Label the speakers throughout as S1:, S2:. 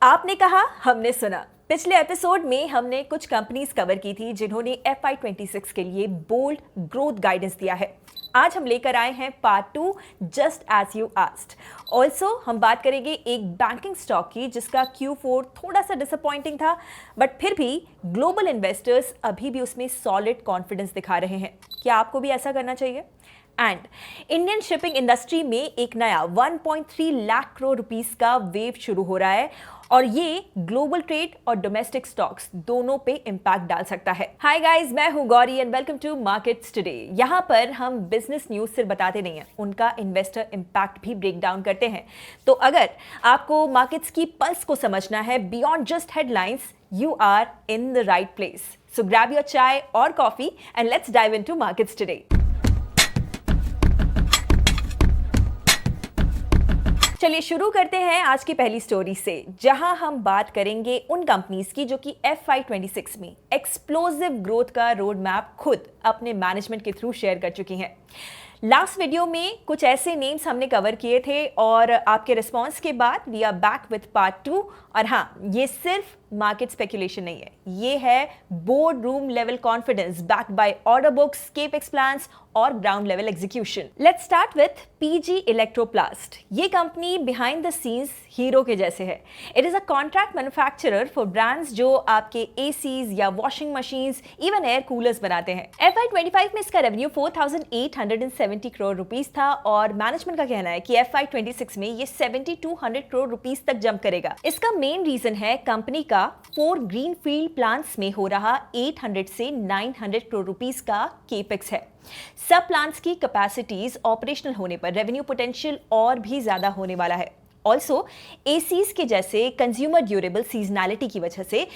S1: आपने कहा, हमने सुना। पिछले एपिसोड में हमने कुछ कंपनीज कवर की थी जिन्होंने FY26 के लिए बोल्ड ग्रोथ गाइडेंस दिया है। आज हम लेकर आए हैं part 2, just as you asked. Also हम बात करेंगे एक बैंकिंग स्टॉक की जिसका Q4 थोड़ा सा डिसअपॉइंटिंग था, बट फिर भी ग्लोबल इन्वेस्टर्स अभी भी उसमें सॉलिड कॉन्फिडेंस दिखा रहे हैं। क्या आपको भी ऐसा करना चाहिए? एंड इंडियन शिपिंग इंडस्ट्री में एक नया 1.3 लाख करोड़ रुपीस का वेव शुरू हो रहा है और ये ग्लोबल ट्रेड और डोमेस्टिक स्टॉक्स दोनों पे इंपैक्ट डाल सकता है। हाय गाइस, मैं हूं Gauri and welcome to markets today. यहाँ पर हम बिजनेस न्यूज सिर्फ बताते नहीं हैं, उनका इन्वेस्टर इंपैक्ट भी ब्रेक डाउन करते हैं। तो अगर आपको मार्केट्स की पल्स को समझना है beyond just headlines, you are in the right place. So grab your chai or coffee and let's dive into markets today. चलिए शुरू करते हैं आज की पहली स्टोरी से, जहां हम बात करेंगे उन कंपनीज की जो कि FY26 में एक्सप्लोसिव ग्रोथ का रोड मैप खुद अपने मैनेजमेंट के थ्रू शेयर कर चुकी हैं। लास्ट वीडियो में कुछ ऐसे नेम्स हमने कवर किए थे और आपके रिस्पांस के बाद we are back with part 2। और हाँ, ये सिर्फ मार्केट स्पेकुलेशन नहीं है, ये है board room level confidence backed by order books, capex plans और ground level execution. Let's start with PG Electroplast. ये company behind the scenes hero के जैसे है। It is a contract manufacturer for brands जो आपके ACs या washing machines, even air coolers बनाते हैं। FY25 में इसका रेवेन्यू 4,870 करोड़ रुपीस था और मैनेजमेंट का कहना है कि FY26 में ये 7,200 करोड़ रुपीस तक जंप करेगा। इसका मेन रीजन है कंपनी का 4 ग्रीनफील्ड प्लांट्स में हो रहा 800 से 900 करोड़ रुपीस का केपेक्स है। सब प्लांट्स की कैपेसिटीज ऑपरेशनल होने पर रेवेन्यू पोटेंशियल और भी ज्यादा होने वाला है। ऑल्सो ACs के जैसे कंज्यूमर ड्यूरेबल सीजनैलिटी की वजह से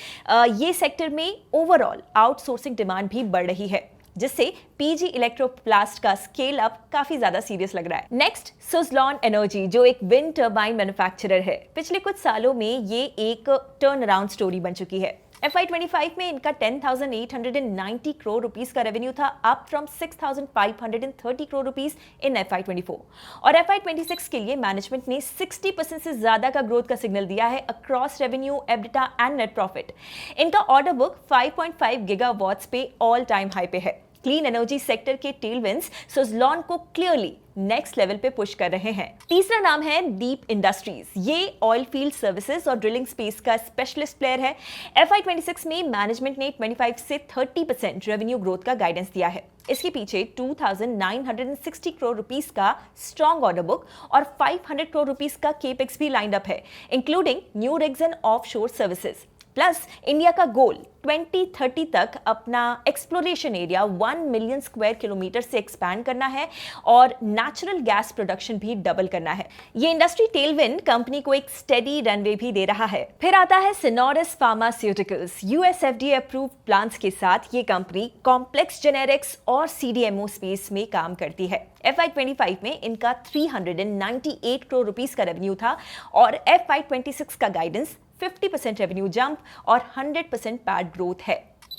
S1: ये सेक्टर में ओवरऑल आउटसोर्सिंग डिमांड भी बढ़ रही है, जिससे PG इलेक्ट्रोप्लास्ट का स्केल अप काफी ज्यादा सीरियस लग रहा है। नेक्स्ट, सुज़लॉन एनर्जी जो एक विंड टर्बाइन मैन्युफैक्चरर है। पिछले कुछ सालों में ये एक टर्न अराउंड स्टोरी बन चुकी है। FY25 में इनका 10,890 करोड़ रुपीस का रेवेन्यू था, up from 6,530 crore rupees in FY24। और FY26 के लिए मैनेजमेंट ने 60% से ज्यादा का ग्रोथ का सिग्नल दिया है across revenue, EBITDA and net profit. इनका ऑर्डर बुक 5.5 गीगावाट्स पे ऑल टाइम हाई पे है। क्लीन एनर्जी सेक्टर के टेलविंड्स सुज़लॉन को क्लियरली नेक्स्ट लेवल पे पुश कर रहे हैं। तीसरा नाम है डीप इंडस्ट्रीज। ये ऑयल फील्ड सर्विसेज और ड्रिलिंग स्पेस का स्पेशलिस्ट प्लेयर है। FY26 में मैनेजमेंट ने 25 से 30% रेवेन्यू ग्रोथ का गाइडेंस दिया है। इसके पीछे 2,960 करोड़ रुपीस का स्ट्रॉन्ग ऑर्डर बुक और 500 करोड़ रुपीस का केपेक्स भी लाइंड अप है, including new rigs and offshore services. Plus India का गोल 2030 तक अपना exploration area 1 million square kilometre से एक्सपैंड करना है और नेचुरल गैस प्रोडक्शन भी डबल करना है। ये इंडस्ट्री टेलविंड कंपनी को एक स्टेडी रनवे भी दे रहा है। फिर आता है Senores pharmaceuticals. US FDA approved plants के साथ ये कंपनी कॉम्प्लेक्स जेनेरिक्स और CDMO स्पेस में काम करती है। FY25 में इनका 398 करोड़ रुपीस का रेवेन्यू था और FY26 का गाइडेंस 50% रेवेन्यू जंप और 100% पैट ग्रोथ है।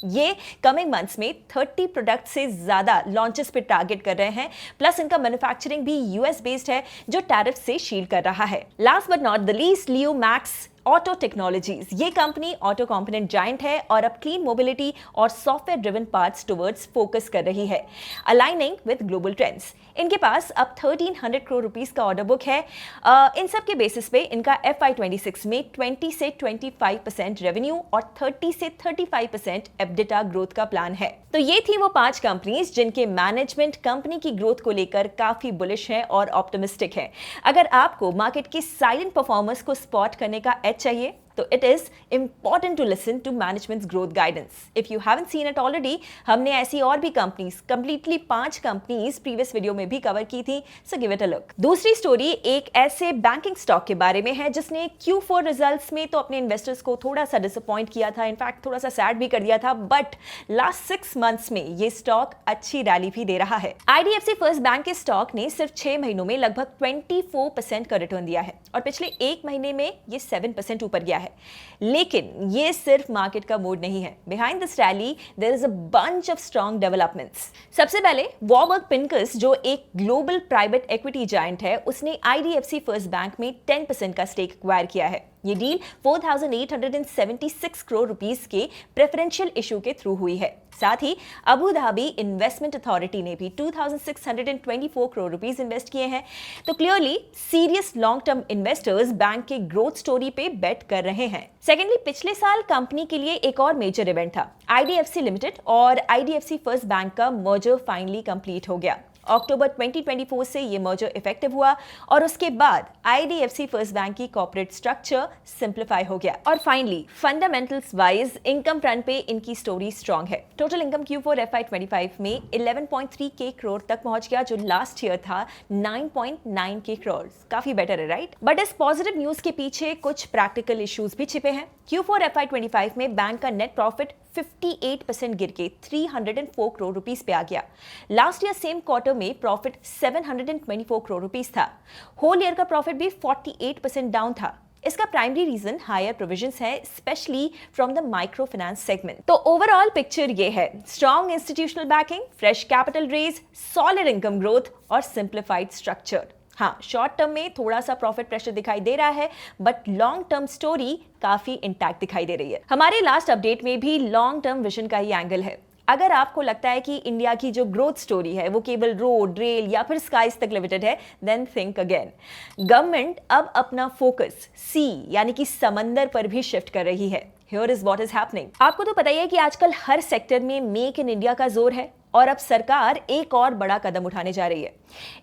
S1: ये कमिंग मंथ्स में 30 प्रोडक्ट से ज्यादा लॉन्चेस पे टारगेट कर रहे हैं। प्लस इनका मैन्युफैक्चरिंग भी US बेस्ड है जो टैरिफ से शील्ड कर रहा है। Last but not the least, Leo max auto technologies. ये कंपनी ऑटो कंपोनेंट जायंट है और अब क्लीन मोबिलिटी और software driven parts towards focus कर रही है, अलाइनिंग विद ग्लोबल ट्रेंड्स। इनके पास अब 1,300 करोड़ रुपीस का ऑर्डर बुक है। इन सब के बेसिस पे इनका FY26 में 20 से 25% रेवेन्यू और 30 से 35% एबिटा ग्रोथ का प्लान है। तो ये थी वो 5 कंपनीज जिनके मैनेजमेंट कंपनी की ग्रोथ को लेकर काफी बुलिश है और ऑप्टिमिस्टिक है। अगर आपको मार्केट के साइलेंट परफॉर्मर्स को स्पॉट करने का एज चाहिए तो it is important to listen to management's growth guidance. If you haven't seen it already, हमने ऐसी और भी companies, completely 5 companies previous video में भी कवर की थी, so give it a look. दूसरी स्टोरी एक ऐसे बैंकिंग स्टॉक के बारे में है जिसने Q4 रिजल्ट्स में तो अपने इन्वेस्टर्स को थोड़ा सा डिसअपॉइंट किया था, इनफैक्ट थोड़ा सा सैड भी कर दिया था, बट लास्ट 6 मंथ्स में ये स्टॉक अच्छी रैली भी दे रहा है। IDFC फर्स्ट बैंक के स्टॉक ने सिर्फ 6 महीनों में लगभग 24% का रिटर्न दिया है और पिछले 1 महीने में ये 7% ऊपर गया है। लेकिन ये सिर्फ मार्केट का मूड नहीं है। Behind this rally there is a bunch of strong developments. सबसे पहले वॉरबर्ग पिंकस जो एक ग्लोबल प्राइवेट इक्विटी जायंट है, उसने IDFC फर्स्ट बैंक में 10% का स्टेक एक्वायर किया है। ये डील 4,876 करोड़ रुपीस के प्रेफरेंशियल इशू के थ्रू हुई है। साथ ही अबू धाबी इन्वेस्टमेंट अथॉरिटी ने भी 2,624 करोड़ रुपीस इन्वेस्ट किए हैं। तो clearly serious long term investors bank के ग्रोथ स्टोरी पे बेट कर रहे हैं। सेकेंडली, पिछले साल कंपनी के लिए एक और मेजर इवेंट था। आईडीएफसी लिमिटेड और आईडीएफसी फर्स्ट बैंक का मर्जर फाइनली कंप्लीट हो गया। अक्टूबर 2024 से ये मर्जर इफेक्टिव हुआ और उसके बाद आईडीएफसी फर्स्ट बैंक की कॉर्पोरेट स्ट्रक्चर सिंप्लीफाई हो गया। और finally fundamentals wise income front पे इनकी स्टोरी स्ट्रांग है। टोटल इनकम Q4 FY25 में 11.3 के करोड़ तक पहुंच गया, जो लास्ट ईयर था 9.9 के करोड़। काफी बेटर है, राइट? बट इस पॉजिटिव न्यूज के पीछे कुछ प्रैक्टिकल इश्यूज भी छिपे हैं। Q4 FY25 में बैंक का नेट प्रॉफिट 58% गिर के 304 करोड़ रुपीस पे आ गया। लास्ट ईयर सेम क्वार्टर में प्रॉफिट 724 करोड़ रुपीस था। होल ईयर का प्रॉफिट भी 48% डाउन था। इसका प्राइमरी रीजन हायर प्रोविजंस है, specially from the micro finance segment. तो ओवरऑल पिक्चर ये है: strong institutional backing, fresh capital raise, solid income growth और सिंप्लीफाइड स्ट्रक्चर। हाँ, शॉर्ट टर्म में थोड़ा सा प्रॉफिट प्रेशर दिखाई दे रहा है, बट लॉन्ग टर्म स्टोरी काफी इंटैक्ट दिखाई दे रही है। हमारे लास्ट अपडेट में भी लॉन्ग टर्म विजन का ही एंगल है। अगर आपको लगता है कि इंडिया की जो ग्रोथ स्टोरी है वो केवल रोड, रेल या फिर स्काईज तक लिमिटेड है, देन थिंक अगेन। गवर्नमेंट अब अपना फोकस सी यानी कि समंदर पर भी शिफ्ट कर रही है। Here is what is happening. आपको तो पता ही है कि आजकल हर सेक्टर में मेक इन इंडिया का जोर है और अब सरकार एक और बड़ा कदम उठाने जा रही है,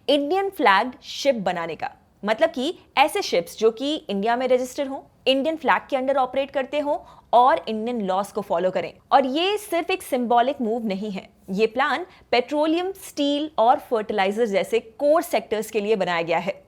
S1: इंडियन फ्लैग शिप बनाने का। मतलब कि ऐसे शिप्स जो कि इंडिया में रजिस्टर हों, इंडियन फ्लैग के अंडर ऑपरेट करते हों और इंडियन लॉस को फॉलो करें। और ये सिर्फ एक सिंबॉलिक मूव नहीं है, ये प्लान पेट्रोलियम, स्टील और फर्टिलाइजर जैसे कोर सेक्टर्स के लिए बनाया गया है।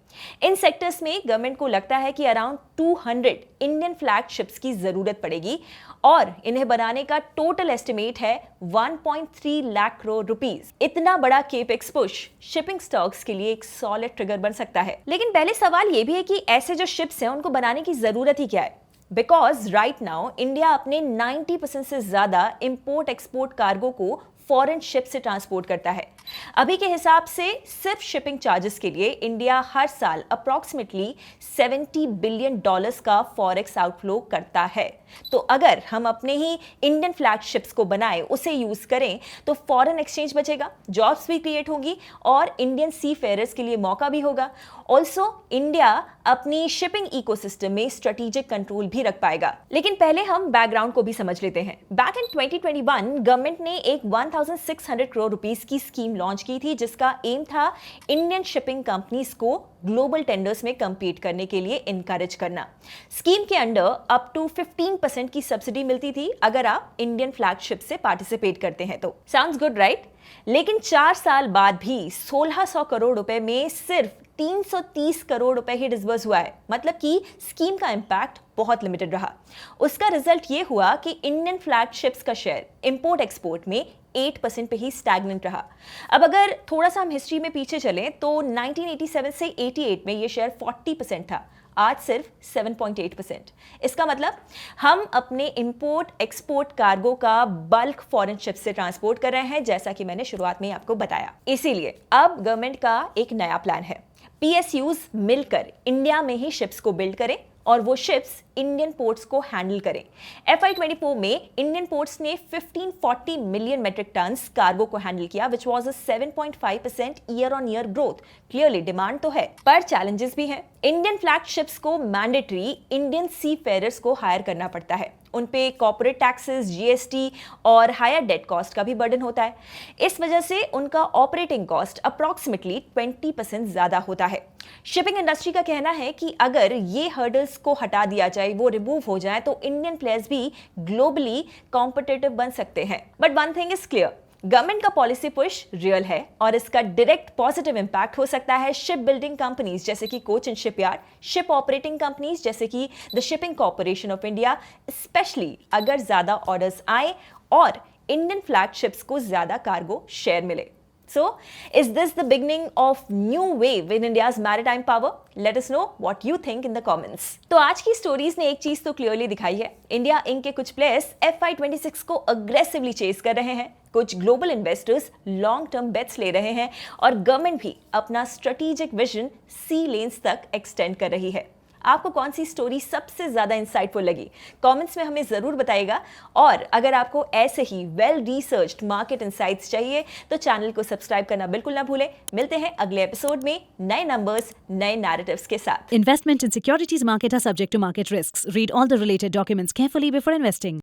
S1: इन सेक्टर्स में गवर्नमेंट को लगता है कि अराउंड 200 इंडियन फ्लैग शिप्स की जरूरत पड़ेगी और इन्हें बनाने का टोटल एस्टिमेट है 1.3 लाख करोड़ रुपीस। इतना बड़ा केपेक्स पुश शिपिंग स्टॉक्स के लिए एक सॉलिड ट्रिगर बन सकता है। लेकिन पहले सवाल ये भी है कि ऐसे जो शिप्स हैं उनको बनाने की जरूरत ही क्या है? बिकॉज राइट नाउ इंडिया अपने 90% से ज्यादा इंपोर्ट एक्सपोर्ट कार्गो को फॉरेन शिप से ट्रांसपोर्ट करता है। अभी के हिसाब से सिर्फ शिपिंग चार्जेस के लिए इंडिया हर साल अप्रॉक्सीमेटली $70 बिलियन का फॉरेक्स आउटफ्लो करता है। तो अगर हम अपने ही इंडियन फ्लैग शिप्स को बनाए, उसे यूज करें, तो फॉरेन एक्सचेंज बचेगा, जॉब्स भी क्रिएट होगी और इंडियन सी फेयरर्स के लिए मौका भी होगा। ऑल्सो इंडिया अपनी शिपिंग इकोसिस्टम में स्ट्रेटेजिक कंट्रोल भी रख पाएगा। लेकिन पहले हम बैकग्राउंड को भी समझ लेते हैं। बैक इन 2021 गवर्नमेंट ने एक 1600 करोड़ रुपीस की स्कीम लॉन्च की थी, जिसका एम था इंडियन शिपिंग कंपनीज को ग्लोबल टेंडर्स में कंपीट करने के लिए इनकरेज करना। स्कीम के अंडर अप टू 15% की सब्सिडी मिलती थी अगर आप इंडियन फ्लैगशिप से पार्टिसिपेट करते हैं तो। Sounds good, right? लेकिन 4 साल बाद भी 1600 करोड़ रुपए में सिर्फ 330 करोड़ रुपए ही डिसबर्स हुआ है। मतलब कि स्कीम का इंपैक्ट बहुत लिमिटेड रहा। उसका रिजल्ट ये हुआ कि इंडियन फ्लैगशिप्स का शेयर इंपोर्ट एक्सपोर्ट में 8% पे ही स्टैग्नेंट रहा। अब अगर थोड़ा सा हम हिस्ट्री में पीछे चलें तो 1987 से 88 में ये शेयर 40% था, आज सिर्फ 7.8%। इसका मतलब हम अपने इंपोर्ट एक्सपोर्ट कार्गो का बल्क फॉरेन शिप से ट्रांसपोर्ट कर रहे हैं, जैसा कि मैंने शुरुआत में आपको बताया। इसीलिए अब गवर्नमेंट का एक नया प्लान है, PSUs मिलकर इंडिया में ही शिप्स को बिल्ड करें और वो शिप्स इंडियन पोर्ट्स को हैंडल करें। FY24 में इंडियन पोर्ट्स ने 1540 मिलियन मेट्रिक टन्स कार्गो को हैंडल किया, which was a 7.5% year on year growth. Clearly demand तो है, पर चैलेंजेस भी हैं। इंडियन फ्लैग शिप्स को मैंडेटरी इंडियन सी फेयरर्स को हायर करना पड़ता है। उन पे कॉर्पोरेट टैक्सेस, GST और हायर डेट कॉस्ट का भी बर्डन होता है। इस वजह से उनका ऑपरेटिंग कॉस्ट अप्रॉक्सीमेटली 20% ज्यादा होता है। शिपिंग इंडस्ट्री का कहना है कि अगर ये हर्डल्स को हटा दिया जाए, वो रिमूव हो जाए, तो इंडियन प्लेयर्स भी ग्लोबली कॉम्पिटिटिव बन सकते हैं। But one thing is clear, government का पॉलिसी पुश रियल है और इसका डायरेक्ट पॉजिटिव इंपैक्ट हो सकता है शिप बिल्डिंग कंपनीज जैसे कि coach and shipyard, ship operating companies जैसे कि the shipping corporation of India, specially अगर ज्यादा ऑर्डर्स आए और इंडियन फ्लैग शिप्स को ज्यादा कार्गो शेयर मिले। So, is this the beginning of new wave in India's maritime power? Let us know what you think in the comments. तो आज की स्टोरीज ने एक चीज तो क्लियरली दिखाई है, इंडिया इंक के कुछ प्लेयर्स FY26 को अग्रेसिवली चेस कर रहे हैं, कुछ global investors long term bets ले रहे हैं और गवर्नमेंट भी अपना स्ट्रेटेजिक विजन सी लेन्स तक एक्सटेंड कर रही है। आपको कौन सी स्टोरी सबसे ज़्यादा इंसाइटफुल लगी? कमेंट्स में हमें ज़रूर बताइएगा। और अगर आपको ऐसे ही वेल रिसर्च्ड मार्केट इंसाइट्स चाहिए तो चैनल को सब्सक्राइब करना बिल्कुल ना भूलें। मिलते हैं अगले एपिसोड में नए नंबर्स, नए नैरेटिव्स के साथ।
S2: Investment in securities market are subject to market risks. Read all the related documents carefully before investing.